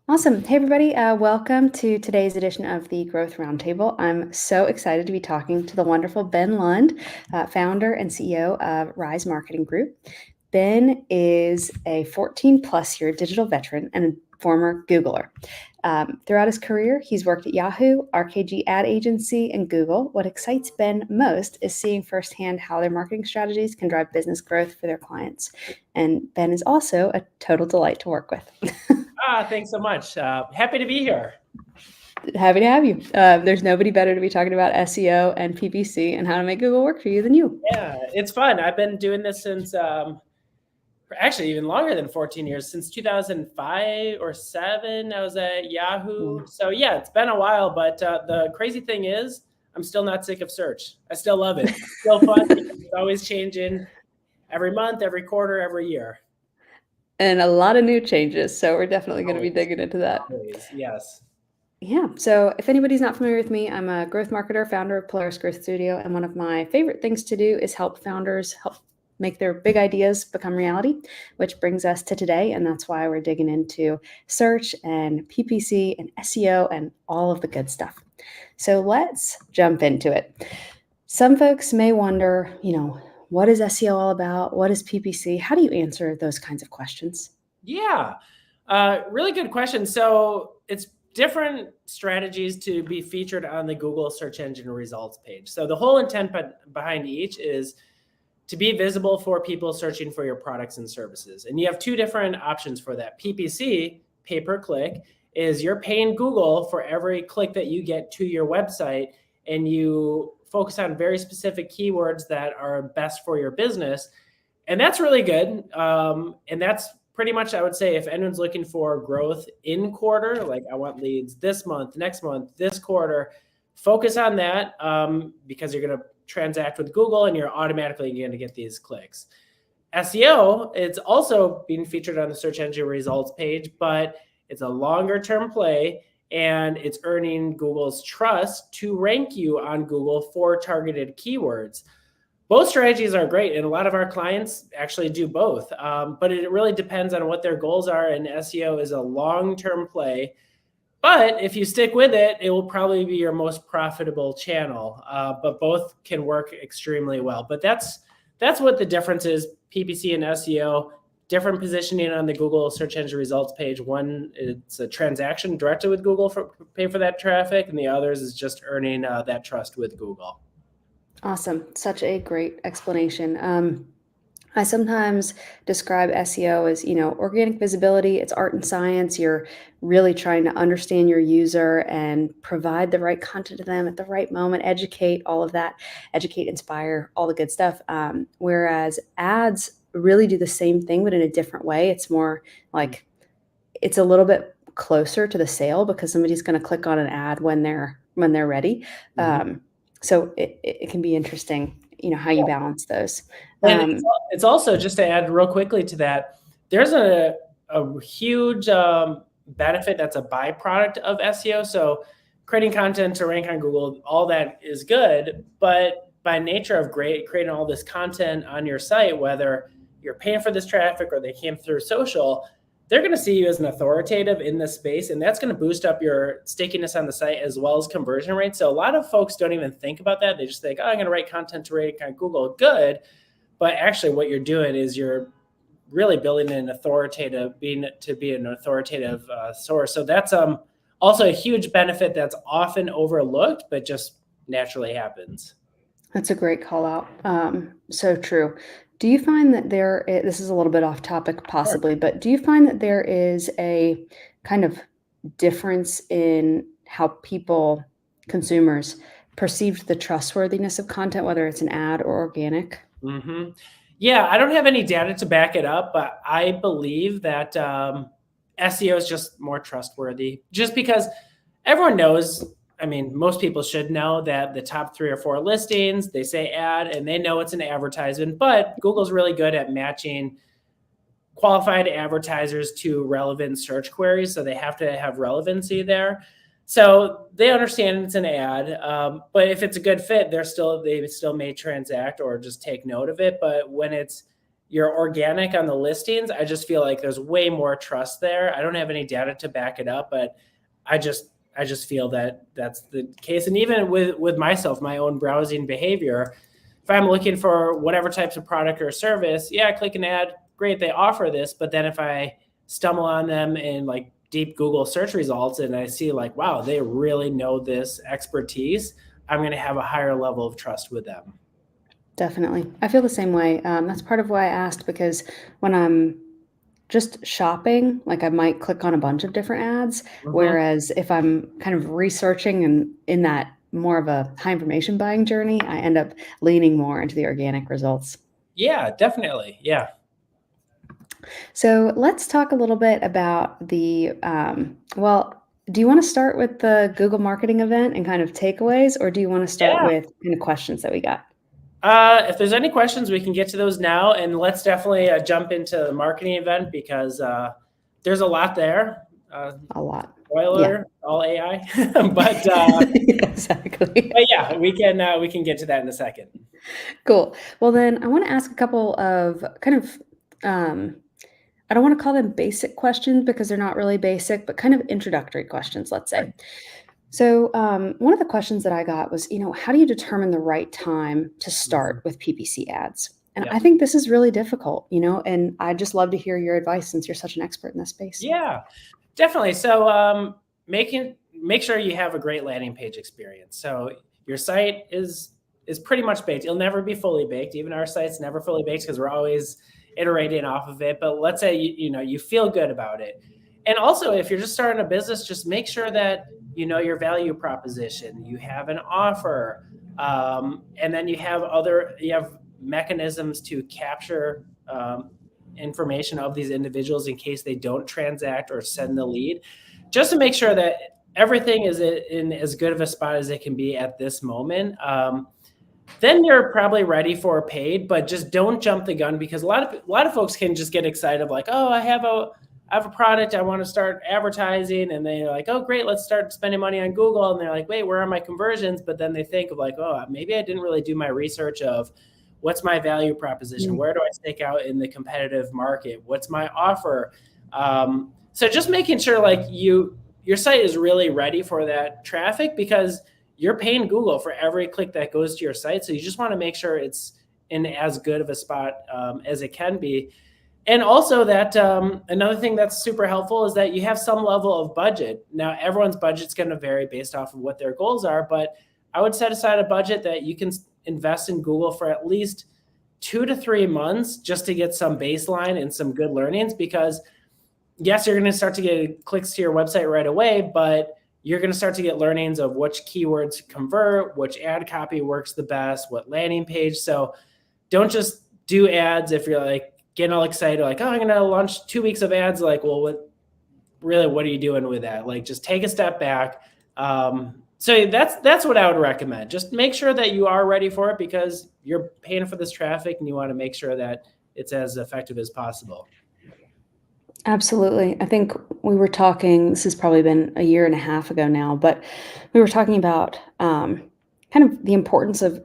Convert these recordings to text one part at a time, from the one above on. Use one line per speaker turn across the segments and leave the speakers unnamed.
Awesome. Hey, everybody. Welcome to today's edition of the Growth Roundtable. I'm so excited to be talking to the wonderful Ben Lund, founder and CEO of Rise Marketing Group. Ben is a 14 plus year digital veteran and a former Googler. Throughout his career, he's worked at Yahoo, RKG Ad Agency, and Google. What excites Ben most is seeing firsthand how their marketing strategies can drive business growth for their clients. And Ben is also a total delight to work with.
Thanks so much. Happy to be here.
Happy to have you. There's nobody better to be talking about SEO and PPC and how to make Google work for you than you.
Yeah, it's fun. I've been doing this since actually even longer than 14 years, since 2005 or 7. I was at Yahoo. So yeah, it's been a while, but the crazy thing is I'm still not sick of search. I still love it. It's still fun. It's always changing every month, every quarter, every year.
And a lot of new changes. So we're definitely going to be digging into that.
Always, yes.
Yeah. So if anybody's not familiar with me, I'm a growth marketer, founder of Polaris Growth Studio. And one of my favorite things to do is help founders help make their big ideas become reality, which brings us to today. And that's why we're digging into search and PPC and SEO and all of the good stuff. So let's jump into it. Some folks may wonder, what is SEO all about? What is PPC? How do you answer those kinds of questions?
Yeah, really good question. So it's different strategies to be featured on the Google search engine results page. So the whole intent behind each is to be visible for people searching for your products and services. And you have two different options for that. PPC, pay per click, is you're paying Google for every click that you get to your website, and you focus on very specific keywords that are best for your business. And that's really good. And that's pretty much, I would say, if anyone's looking for growth in quarter, like I want leads this month, next month, this quarter, focus on that because you're going to transact with Google and you're automatically going to get these clicks. SEO, it's also being featured on the search engine results page, but it's a longer term play, and it's earning Google's trust to rank you on Google for targeted keywords. Both strategies are great, and a lot of our clients actually do both, but it really depends on what their goals are, and SEO is a long-term play. But if you stick with it, it will probably be your most profitable channel, but both can work extremely well. But that's what the difference is, PPC and SEO, different positioning on the Google search engine results page. One, it's a transaction directly with Google for pay for that traffic, and the others is just earning that trust with Google.
Awesome. Such a great explanation. I sometimes describe SEO as, organic visibility. It's art and science. You're really trying to understand your user and provide the right content to them at the right moment, educate, all of that, educate, inspire, all the good stuff. Whereas ads really do the same thing, but in a different way. It's more like it's a little bit closer to the sale because somebody's going to click on an ad when they're ready. Mm-hmm. So it can be interesting, how you balance those.
And it's also, just to add real quickly to that, there's a huge benefit that's a byproduct of SEO. So creating content to rank on Google, all that is good, but by nature of creating all this content on your site, whether you're paying for this traffic or they came through social, they're going to see you as an authoritative in this space, and that's going to boost up your stickiness on the site as well as conversion rates. So a lot of folks don't even think about that. They just think, I'm going to write content to rank on Google. Good. But actually what you're doing is you're really building an authoritative, be an authoritative source. So that's also a huge benefit that's often overlooked, but just naturally happens.
That's a great call out. So true. Do you find that this is a little bit off topic possibly, but do you find that there is a kind of difference in how consumers, perceive the trustworthiness of content, whether it's an ad or organic?
Mm-hmm. Yeah, I don't have any data to back it up, but I believe that SEO is just more trustworthy just because everyone knows. I mean, most people should know that the top 3 or 4 listings, they say ad and they know it's an advertisement, but Google's really good at matching qualified advertisers to relevant search queries. So they have to have relevancy there. So they understand it's an ad, but if it's a good fit, they still may transact or just take note of it. But when it's you're organic on the listings, I just feel like there's way more trust there. I don't have any data to back it up, but I just feel that that's the case. And even with myself, my own browsing behavior, if I'm looking for whatever types of product or service, yeah, I click an ad, great, they offer this. But then if I stumble on them in like deep Google search results and I see like, wow, they really know this expertise, I'm going to have a higher level of trust with them.
Definitely. I feel the same way. That's part of why I asked, because when I'm just shopping, like I might click on a bunch of different ads.
Mhm.
Whereas if I'm kind of researching and in that more of a high information buying journey, I end up leaning more into the organic results.
Yeah, definitely. Yeah.
So let's talk a little bit about well, do you want to start with the Google marketing event and kind of takeaways, or do you want to start
Yeah.
with kind of questions that we got?
If there's any questions, we can get to those now, and let's definitely jump into the marketing event because there's a lot there.
A lot. Yeah.
Spoiler, all AI, but
Exactly.
yeah, we can get to that in a second.
Cool. Well, then I want to ask a couple of kind of, um, I don't want to call them basic questions because they're not really basic, but kind of introductory questions, let's
Sure.
say. So, one of the questions that I got was, how do you determine the right time to
Mhm.
start with PPC ads? And
Yeah.
I think this is really difficult, and I'd just love to hear your advice since you're such an expert in this space.
Yeah, definitely. So make sure you have a great landing page experience. So your site is pretty much baked. It'll never be fully baked. Even our site's never fully baked because we're always iterating off of it. But let's say you feel good about it. And also, if you're just starting a business, just make sure that you know your value proposition. You have an offer, and then you have mechanisms to capture information of these individuals in case they don't transact or send the lead, just to make sure that everything is in as good of a spot as it can be at this moment. Then you're probably ready for paid, but just don't jump the gun because a lot of folks can just get excited like, oh, I have a product, I want to start advertising, and they're like, oh, great, let's start spending money on Google, and they're like, wait, where are my conversions? But then they think of like, oh, maybe I didn't really do my research of what's my value proposition,
Mm.
where do I stake out in the competitive market, what's my offer. So just making sure like your site is really ready for that traffic because you're paying Google for every click that goes to your site. So you just want to make sure it's in as good of a spot as it can be. And also that another thing that's super helpful is that you have some level of budget. Now, everyone's budget's going to vary based off of what their goals are, but I would set aside a budget that you can invest in Google for at least 2 to 3 months just to get some baseline and some good learnings because yes, you're going to start to get clicks to your website right away, but you're going to start to get learnings of which keywords convert, which ad copy works the best, what landing page. So don't just do ads if you're like getting all excited, like, oh, I'm going to launch 2 weeks of ads. Like, well, what are you doing with that? Like, just take a step back. So that's what I would recommend. Just make sure that you are ready for it because you're paying for this traffic and you want to make sure that it's as effective as possible.
Absolutely. I think we were talking, this has probably been a year and a half ago now, but we were talking about kind of the importance of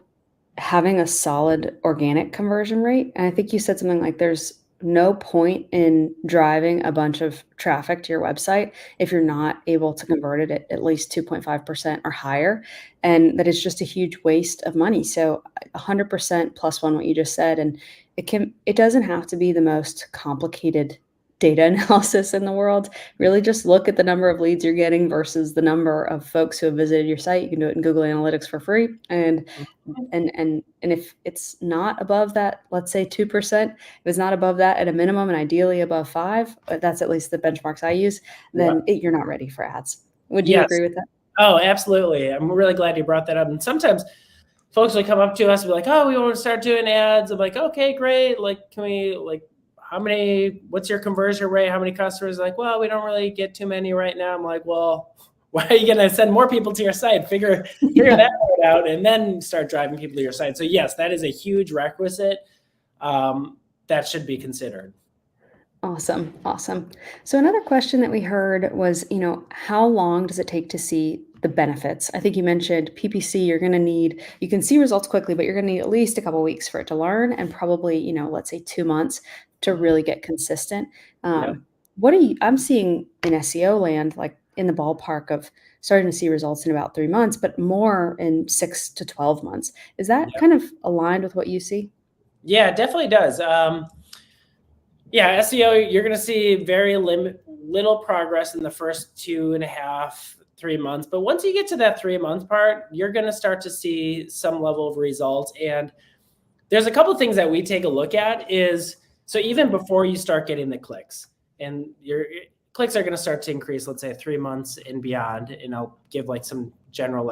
having a solid organic conversion rate. And I think you said something like there's no point in driving a bunch of traffic to your website if you're not able to convert it at least 2.5% or higher. And that is just a huge waste of money. So 100% plus one, what you just said. And it doesn't have to be the most complicated data analysis in the world. Really just look at the number of leads you're getting versus the number of folks who have visited your site. You can do it in Google Analytics for free. And if it's not above that, let's say 2%, if it's not above that at a minimum and ideally above 5, that's at least the benchmarks I use,
Yeah.
then you're not ready for ads. Would you
Yes.
agree with that?
Oh, absolutely. I'm really glad you brought that up. And sometimes folks will come up to us and be like, oh, we want to start doing ads. I'm like, okay, great. Like, can we, like, what's your conversion rate? How many customers? Like, well, we don't really get too many right now. I'm like, well, why are you going to send more people to your site? Figure
Yeah.
that part out and then start driving people to your site. So yes, that is a huge requisite that should be considered.
Awesome. Awesome. So another question that we heard was, how long does it take to see the benefits. I think you mentioned PPC, you can see results quickly, but you're going to need at least a couple weeks for it to learn and probably, let's say 2 months to really get consistent.
Yep.
I'm seeing in SEO land, like in the ballpark of starting to see results in about 3 months, but more in 6 to 12 months. Is that
Yep.
kind of aligned with what you see?
Yeah, it definitely does. Yeah, SEO, you're going to see very little progress in the first 2.5, 3 months. But once you get to that 3 month part, you're going to start to see some level of results. And there's a couple of things that we take a look at so even before you start getting the clicks, and your clicks are going to start to increase, let's say 3 months and beyond. And I'll give like some general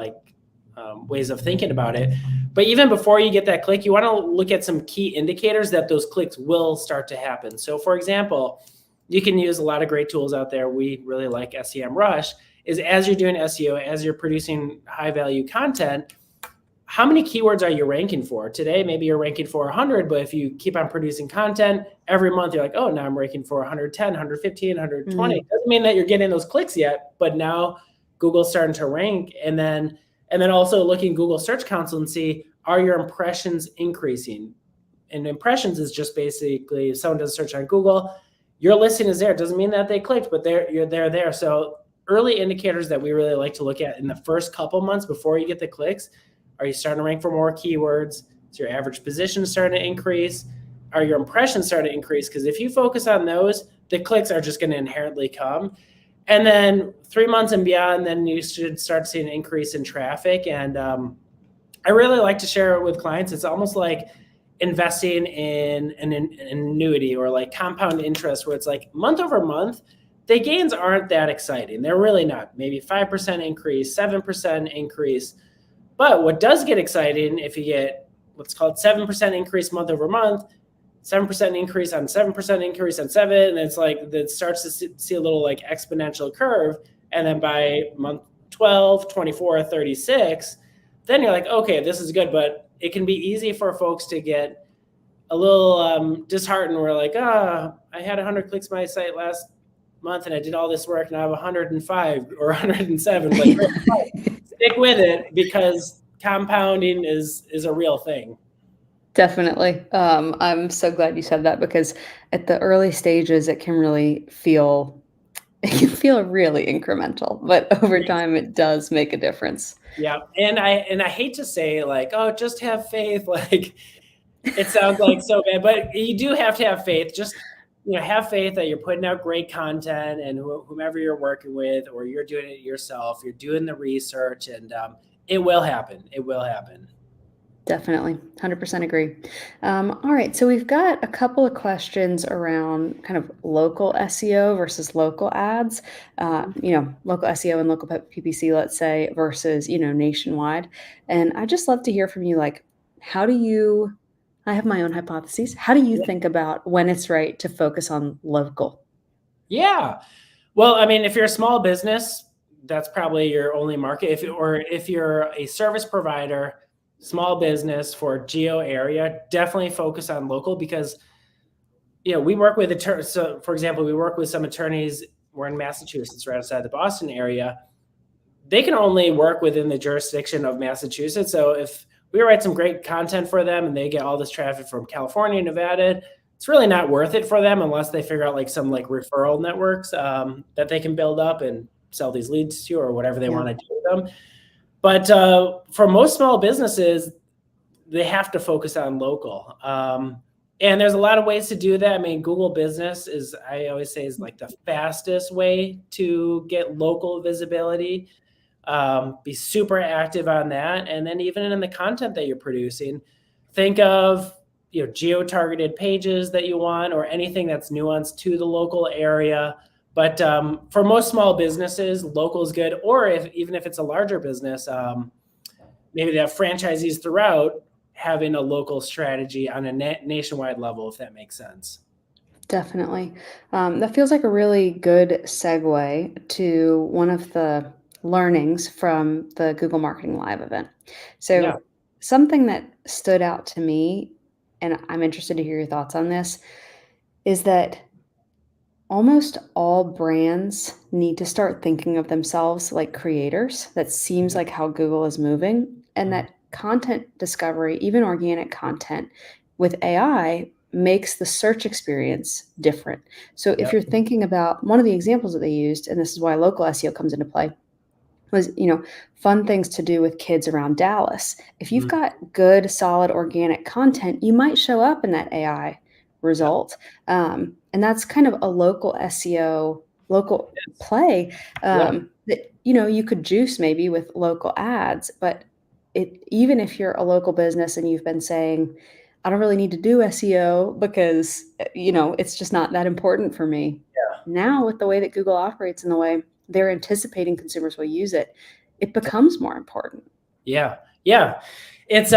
ways of thinking about it. But even before you get that click, you want to look at some key indicators that those clicks will start to happen. So for example, you can use a lot of great tools out there. We really like SEMrush. Is as you're doing SEO, as you're producing high value content, how many keywords are you ranking for? Today, maybe you're ranking for 100, but if you keep on producing content every month, you're like, oh, now I'm ranking for 110, 115, 120. It doesn't mean that you're getting those clicks yet, but now Google's starting to rank. And then also looking Google Search Console and see, are your impressions increasing? And impressions is just basically if someone does a search on Google, your listing is there. It doesn't mean that they clicked, but they're there. So early indicators that we really like to look at in the first couple months before you get the clicks. Are you starting to rank for more keywords? Is your average position starting to increase? Are your impressions starting to increase? Because if you focus on those, the clicks are just going to inherently come. And then 3 months and beyond, then you should start seeing an increase in traffic. And I really like to share it with clients. It's almost like investing in an annuity or like compound interest, where it's like month over month, the gains aren't that exciting. They're really not. Maybe 5% increase, 7% increase. But what does get exciting, if you get what's called 7% increase month over month, 7% increase on 7% increase on 7, and it's like it starts to see a little like exponential curve. And then by month 12, 24, 36, then you're like, okay, this is good. But it can be easy for folks to get a little disheartened. We're like, I had 100 clicks my site last month and I did all this work and I have 105 or 107. Like, stick with it, because compounding is a real thing.
Definitely. I'm so glad you said that, because at the early stages, it can really feel really incremental, but over
Yes.
time it does make a difference.
Yeah. And I hate to say like, oh, just have faith. Like it sounds like so bad, but you do have to have faith. Just, have faith that you're putting out great content, and whomever you're working with, or you're doing it yourself, you're doing the research, and it will happen. It will happen.
Definitely. 100% agree. All right. So we've got a couple of questions around kind of local SEO versus local ads, local SEO and local PPC, let's say, versus, nationwide. And I just love to hear from you, like, I have my own hypotheses. How do you
Yeah.
think about when it's right to focus on local?
Yeah. Well, I mean, if you're a small business, that's probably your only market. If you're a service provider, small business for geo area, definitely focus on local, because we work with attorneys. So for example, we work with some attorneys. We're in Massachusetts, right outside the Boston area. They can only work within the jurisdiction of Massachusetts. So if we write some great content for them and they get all this traffic from California, Nevada, it's really not worth it for them unless they figure out like some like referral networks that they can build up and sell these leads to, or whatever they want to do with them. But for most small businesses, they have to focus on local. And there's a lot of ways to do that. I mean, Google Business I always say, is like the fastest way to get local visibility. Be super active on that. And then even in the content that you're producing, think of geo-targeted pages that you want, or anything that's nuanced to the local area. But for most small businesses, local is good. Or even if it's a larger business, maybe they have franchisees throughout, having a local strategy on a nationwide level, if that makes sense.
Definitely. That feels like a really good segue to one of the learnings from the Google Marketing Live event.
Yeah.
So, something that stood out to me, and I'm interested to hear your thoughts on this, is that Almost all brands need to start thinking of themselves like creators. That seems like how Google is moving. And
Mhm.
that content discovery, even organic content with AI, makes the search experience different. So if
Yep.
you're thinking about one of the examples that they used, and this is why local SEO comes into play, was, fun things to do with kids around Dallas. If you've
Mhm.
got good, solid, organic content, you might show up in that AI
Yep.
result. And that's kind of a local SEO, local
Yes.
play
Yep.
that, you could juice maybe with local ads. But even if you're a local business and you've been saying, I don't really need to do SEO because, it's just not that important for me.
Yeah.
Now, with the way that Google operates and the way they're anticipating consumers will use it, it becomes more important.
Yeah. Yeah. It's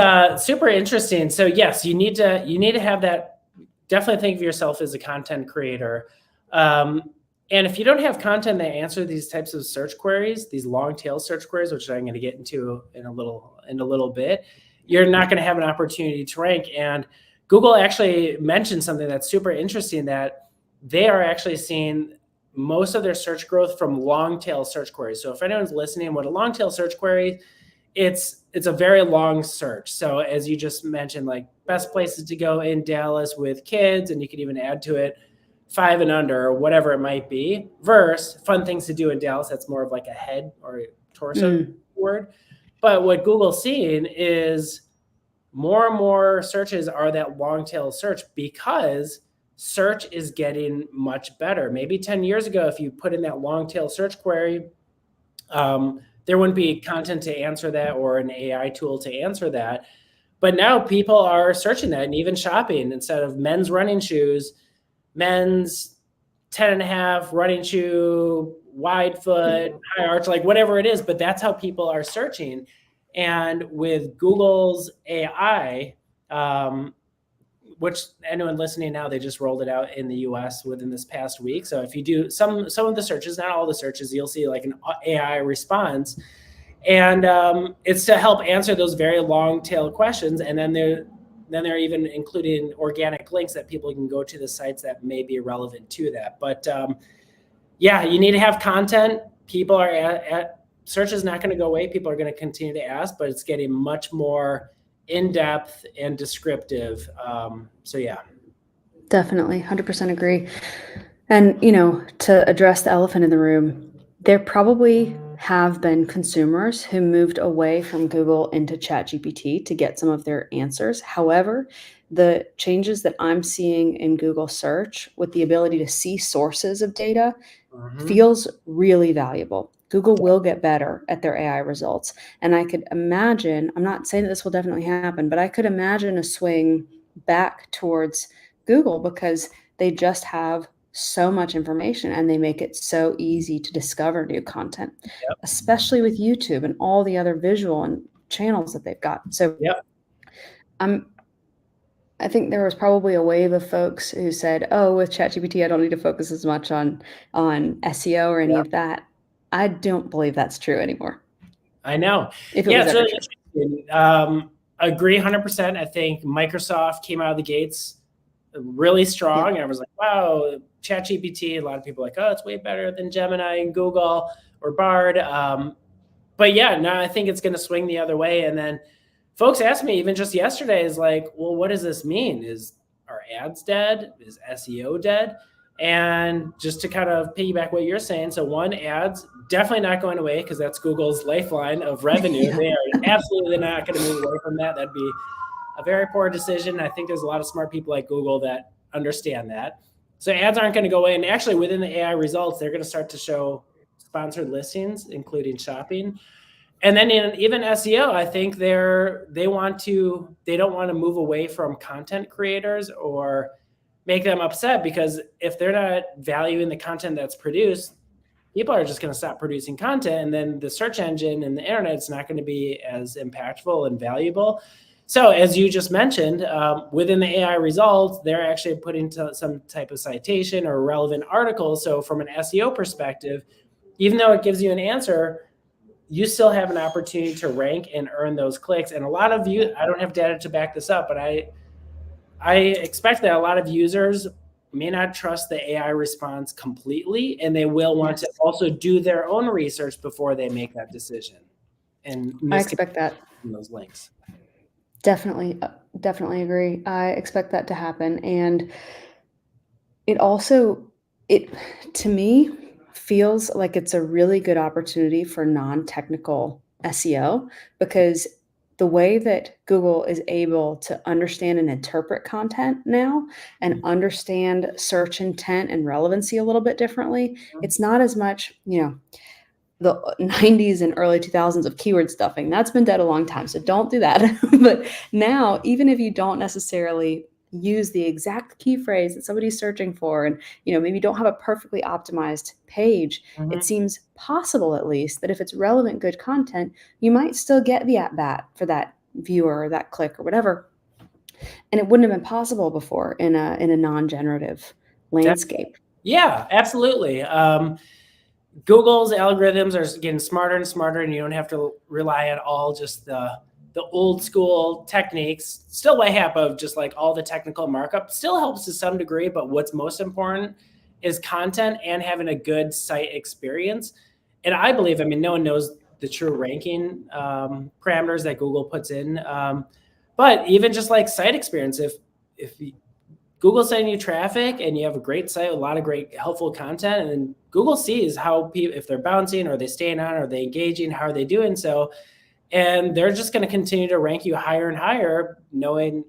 super interesting. So yes, you need to have that. Definitely think of yourself as a content creator. Um, and if you don't have content that answer these types of search queries, these long tail search queries, which I'm going to get into in a little bit, you're not going to have an opportunity to rank. And Google actually mentioned something that's super interesting, that they are actually seeing most of their search growth from long tail search queries. So if anyone's listening, what a long tail search query, it's a very long search. So as you just mentioned, like best places to go in Dallas with kids, and you can even add to it 5 and under or whatever it might be, versus fun things to do in Dallas. That's more of like a head or a torso
Mm,
word. But what Google's seeing is more and more searches are that long tail search, because search is getting much better. Maybe 10 years ago, if you put in that long tail search query, there wouldn't be content to answer that or an AI tool to answer that. But now people are searching that, and even shopping, instead of men's running shoes, men's 10 and a half running shoe, wide foot, high arch, like whatever it is. But that's how people are searching. And with Google's AI, which anyone listening now, they just rolled it out in the US within this past week. So if you do some of the searches, not all the searches, you'll see like an AI response, and it's to help answer those very long tail questions. And then they're even including organic links that people can go to the sites that may be relevant to that. But yeah, you need to have content. People are at search is not going to go away. People are going to continue to ask, but it's getting much more in depth and descriptive. So yeah.
definitely, 100% agree. And, to address the elephant in the room, there probably have been consumers who moved away from Google into ChatGPT to get some of their answers. However, the changes that I'm seeing in Google search with the ability to see sources of data
Mhm.
feels really valuable. Google will get better at their AI results. And I could imagine, I'm not saying that this will definitely happen, but I could imagine a swing back towards Google because they just have so much information and they make it so easy to discover new content,
Yep.
especially with YouTube and all the other visual and channels that they've got. So
Yep.
I'm I think there was probably a wave of folks who said, "Oh, with ChatGPT, I don't need to focus as much on SEO or any
Yep.
of that." I don't believe that's true anymore,
I know.
if it
Yeah,
was
it's
ever
really
true.
interesting. Agree 100%. I think Microsoft came out of the gates really
Yep.
strong. And I was like, wow, ChatGPT. A lot of people are like, oh, it's way better than Gemini and Google or Bard. But yeah, no, I think it's going to swing the other way. And then folks asked me even just yesterday, is like, well, what does this mean? Are ads dead? Is SEO dead? And just to kind of piggyback what you're saying, so one, ads definitely not going away, because that's Google's lifeline of revenue.
Yeah.
They are absolutely not going to move away from that. That'd be a very poor decision. I think there's a lot of smart people like Google that understand that. So ads aren't going to go away. And actually, within the AI results, they're going to start to show sponsored listings, including shopping. And then in even SEO, I think they don't want to move away from content creators or make them upset, because if they're not valuing the content that's produced, people are just going to stop producing content, and then the search engine and the internet's not going to be as impactful and valuable. So as you just mentioned, within the AI results, they're actually putting some type of citation or relevant article. So from an SEO perspective, even though it gives you an answer, you still have an opportunity to rank and earn those clicks. And a lot of you, I don't have data to back this up, but I expect that a lot of users may not trust the AI response completely, and they will want to
Yes.
also do their own research before they make that decision and
I expect that.
those links.
Definitely, definitely agree. I expect that to happen, and it also it to me feels like it's a really good opportunity for non-technical SEO because the way that Google is able to understand and interpret content now and understand search intent and relevancy a little bit differently, it's not as much, the 90s and early 2000s of keyword stuffing. That's been dead a long time, so don't do that. But now, even if you don't necessarily use the exact key phrase that somebody's searching for and maybe don't have a perfectly optimized page, it seems possible at least that if it's relevant good content, you might still get the at bat for that viewer or that click or whatever. And it wouldn't have been possible before in a non-generative landscape.
Yeah, absolutely. Google's algorithms are getting smarter and smarter, and you don't have to rely on all just the old school techniques. Still way half of just like all the technical markup still helps to some degree, but what's most important is content and having a good site experience. And I believe, no one knows the true ranking parameters that Google puts in, but even just like site experience, if Google's sending you traffic and you have a great site, a lot of great helpful content, and then Google sees how people, if they're bouncing, are they staying on, are they engaging, how are they doing so, and they're just going to continue to rank you higher and higher,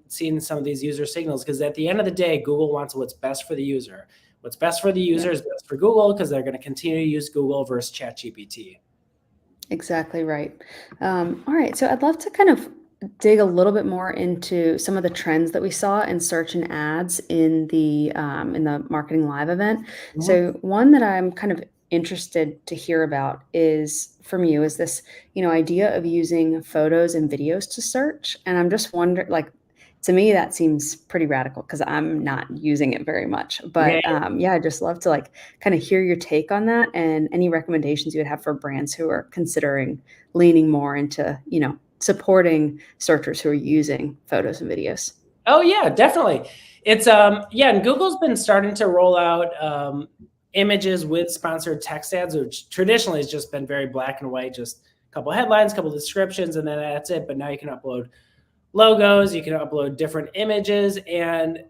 seeing some of these user signals, because at the end of the day, Google wants what's best for the user. What's best for the user is best for Google, because they're going to continue to use Google versus ChatGPT.
Exactly right. All right, so I'd love to kind of dig a little bit more into some of the trends that we saw in search and ads in the Marketing Live event. So one that I'm kind of interested to hear about is from you is this idea of using photos and videos to search, and I'm just wondering, like, to me that seems pretty radical because I'm not using it very much. But yeah, I'd just love to like kind of hear your take on that and any recommendations you would have for brands who are considering leaning more into supporting searchers who are using photos and videos.
Oh yeah, definitely. It's and Google's been starting to roll out images with sponsored text ads, which traditionally has just been very black and white, just a couple headlines, a couple descriptions, and then that's it. But now you can upload logos, you can upload different images, and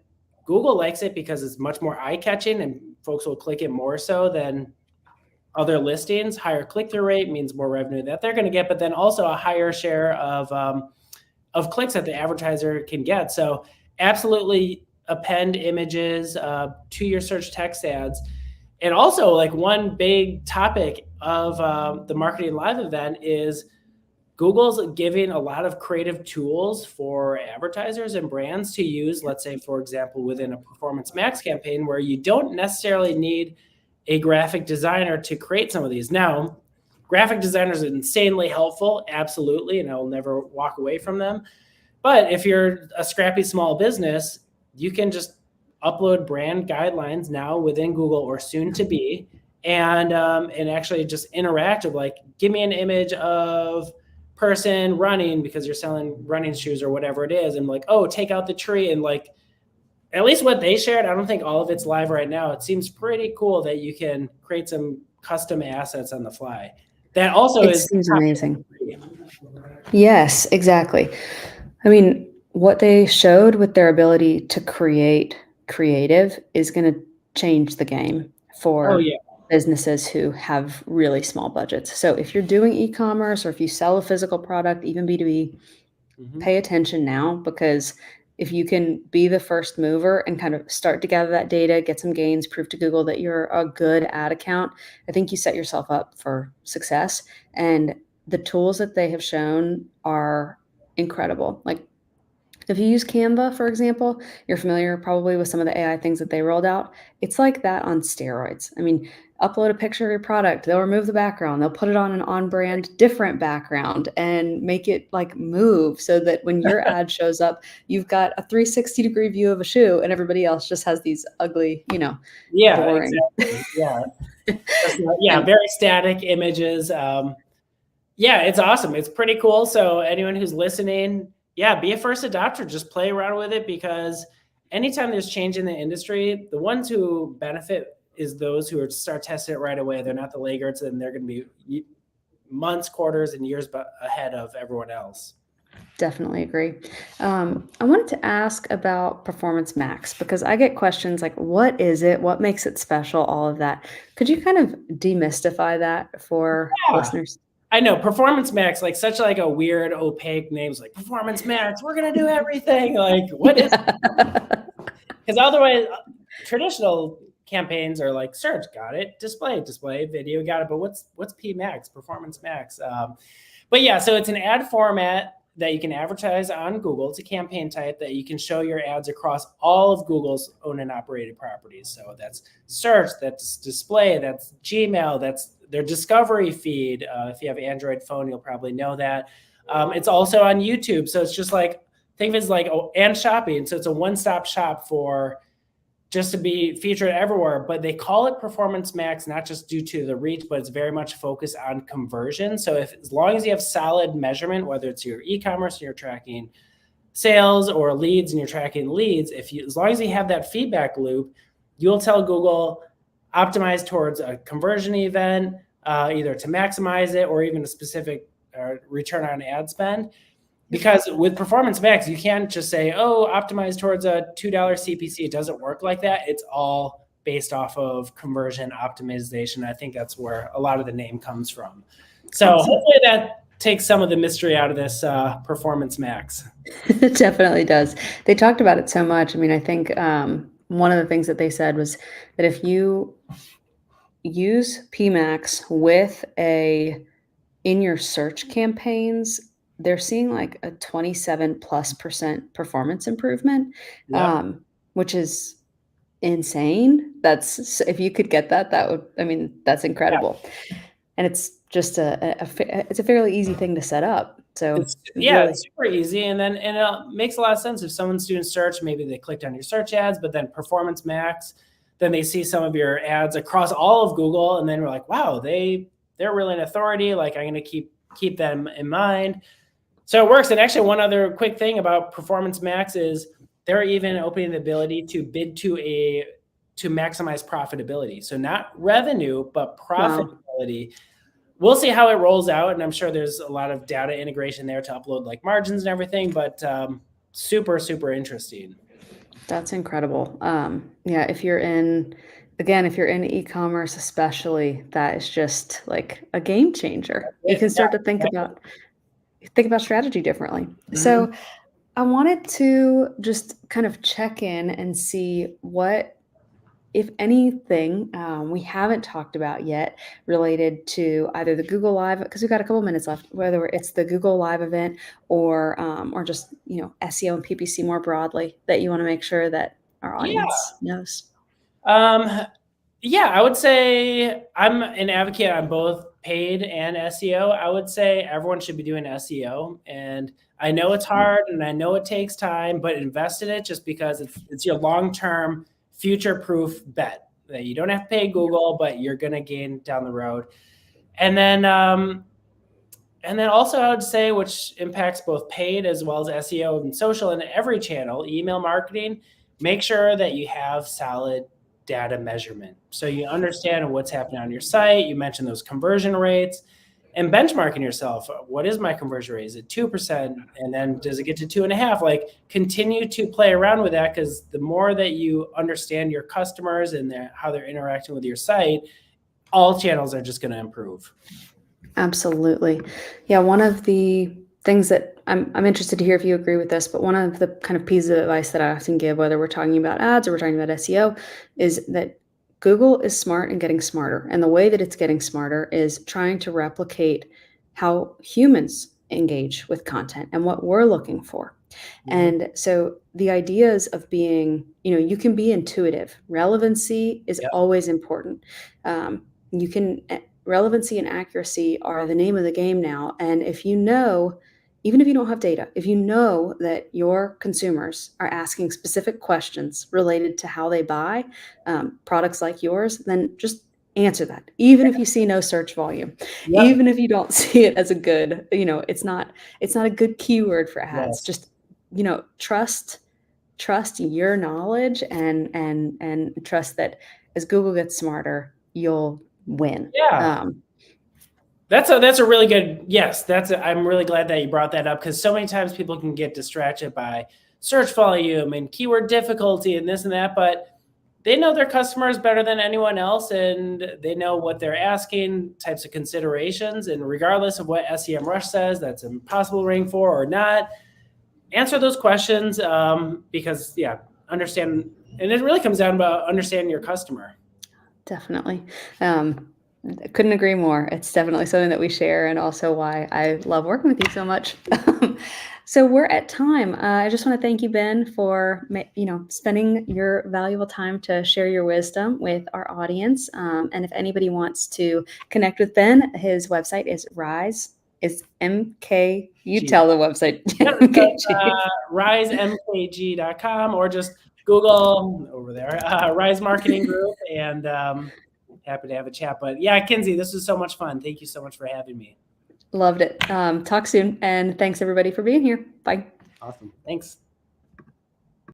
Google likes it because it's much more eye-catching and folks will click it more so than other listings. Higher click-through rate means more revenue that they're going to get, but then also a higher share of clicks that the advertiser can get. So absolutely append images to your search text ads. And also, like, one big topic of the Marketing Live event is Google's giving a lot of creative tools for advertisers and brands to use, let's say, for example, within a Performance Max campaign, where you don't necessarily need a graphic designer to create some of these. Now, graphic designers are insanely helpful, absolutely, and I'll never walk away from them. But if you're a scrappy small business, you can just upload brand guidelines now within Google, or soon to be, and actually just interact with, like, give me an image of person running because you're selling running shoes or whatever it is, and like, oh, take out the tree, and like, at least what they shared, I don't think all of it's live right now. It seems pretty cool that you can create some custom assets on the fly. That also
It
is
seems amazing. Yes, exactly. I mean, what they showed with their ability to create creative is going to change the game for businesses who have really small budgets. So if you're doing e-commerce or if you sell a physical product, even B2B, pay attention now, because if you can be the first mover and kind of start to gather that data, get some gains, prove to Google that you're a good ad account, I think you set yourself up for success. And the tools that they have shown are incredible. Like, if you use Canva, for example, you're familiar probably with some of the AI things that they rolled out. It's like that on steroids. I mean, upload a picture of your product, they'll remove the background, they'll put it on an on-brand different background and make it like move so that when your ad shows up, you've got a 360-degree view of a shoe and everybody else just has these ugly, boring.
Exactly. Very static images. It's awesome. It's pretty cool. So anyone who's listening, be a first adopter, just play around with it, because anytime there's change in the industry, the ones who benefit is those who start testing it right away. They're not the laggards, and they're going to be months, quarters, and years ahead of everyone else.
Definitely agree. I wanted to ask about Performance Max because I get questions like, what is it? What makes it special? All of that. Could you kind of demystify that for listeners?
I know Performance Max, like such like a weird, opaque names like Performance Max. We're gonna do everything. Like, what is? Because otherwise, traditional campaigns are like search, got it, display, video, got it. But what's P Max? Performance Max. But yeah, so it's an ad format that you can advertise on Google. It's a campaign type that you can show your ads across all of Google's owned and operated properties. So that's search, that's display, that's Gmail, that's their discovery feed. If you have an Android phone, you'll probably know that. It's also on YouTube. So it's just like, think of it as like, and shopping. So it's a one-stop shop for just to be featured everywhere, but they call it Performance Max, not just due to the reach, but it's very much focused on conversion. So as long as you have solid measurement, whether it's your e-commerce and you're tracking sales or leads and you're tracking leads, as long as you have that feedback loop, you'll tell Google optimize towards a conversion event, either to maximize it or even a specific return on ad spend. Because with Performance Max, you can't just say, oh, optimize towards a $2 CPC. It doesn't work like that. It's all based off of conversion optimization. I think that's where a lot of the name comes from. So hopefully that takes some of the mystery out of this Performance Max.
It definitely does. They talked about it so much. I mean, I think one of the things that they said was that if you use PMax in your search campaigns, they're seeing like a 27+% performance improvement, which is insane. If you could get that that's incredible. Yeah. And it's just it's a fairly easy thing to set up. So
it's super easy. And it makes a lot of sense. If someone's doing search, maybe they clicked on your search ads, but then Performance Max, then they see some of your ads across all of Google. And then we're like, wow, they're really an authority. Like, I'm going to keep them in mind. So it works. And actually, one other quick thing about Performance Max is they're even opening the ability to bid to maximize profitability. So not revenue, but profitability. Wow. We'll see how it rolls out. And I'm sure there's a lot of data integration there to upload like margins and everything, but super, super interesting.
That's incredible. Yeah, if you're in e-commerce, especially, that is just like a game changer. You can start to think about strategy differently. Mm-hmm. So I wanted to just kind of check in and see what, if anything, we haven't talked about yet related to either the Google Live, because we've got a couple minutes left, whether it's the Google Live event or just, SEO and PPC more broadly, that you want to make sure that our audience knows.
Yeah, I would say I'm an advocate on both paid and SEO. I would say everyone should be doing SEO. And I know it's hard and I know it takes time, but invest in it just because it's your long-term future-proof bet that you don't have to pay Google, but you're going to gain down the road. And then also I would say, which impacts both paid as well as SEO and social and every channel, email marketing, make sure that you have solid data measurement. So you understand what's happening on your site. You mentioned those conversion rates and benchmarking yourself. What is my conversion rate? Is it 2%? And then does it get to 2.5%? Like, continue to play around with that, because the more that you understand your customers and how they're interacting with your site, all channels are just going to improve.
Absolutely. Yeah. One of the things that I'm interested to hear if you agree with this, but one of the kind of pieces of advice that I often give, whether we're talking about ads or we're talking about SEO, is that Google is smart and getting smarter. And the way that it's getting smarter is trying to replicate how humans engage with content and what we're looking for. Mm-hmm. And so the ideas of being, you can be intuitive. Relevancy is always important. Relevancy and accuracy are the name of the game now. And even if you don't have data, if you know that your consumers are asking specific questions related to how they buy products like yours, then just answer that. Even if you see no search volume, even if you don't see it as a good, it's not a good keyword for ads. Just, trust trust your knowledge and trust that as Google gets smarter, you'll win.
Yeah. That's a really good, yes, I'm really glad that you brought that up, because so many times people can get distracted by search volume and keyword difficulty and this and that, but they know their customers better than anyone else, and they know what they're asking, types of considerations, and regardless of what SEMrush says that's impossible to rank for or not, answer those questions, because understand, and it really comes down about understanding your customer.
Definitely. Couldn't agree more. It's definitely something that we share, and also why I love working with you so much. So we're at time. I just want to thank you, Ben, for spending your valuable time to share your wisdom with our audience. And if anybody wants to connect with Ben, his website is Rise. It's MK. You tell the website.
RiseMKG.com, or just Google over there, Rise Marketing Group, and happy to have a chat. But yeah, Kinsey, this was so much fun. Thank you so much for having me.
Loved it. Talk soon. And thanks everybody for being here. Bye.
Awesome. Thanks.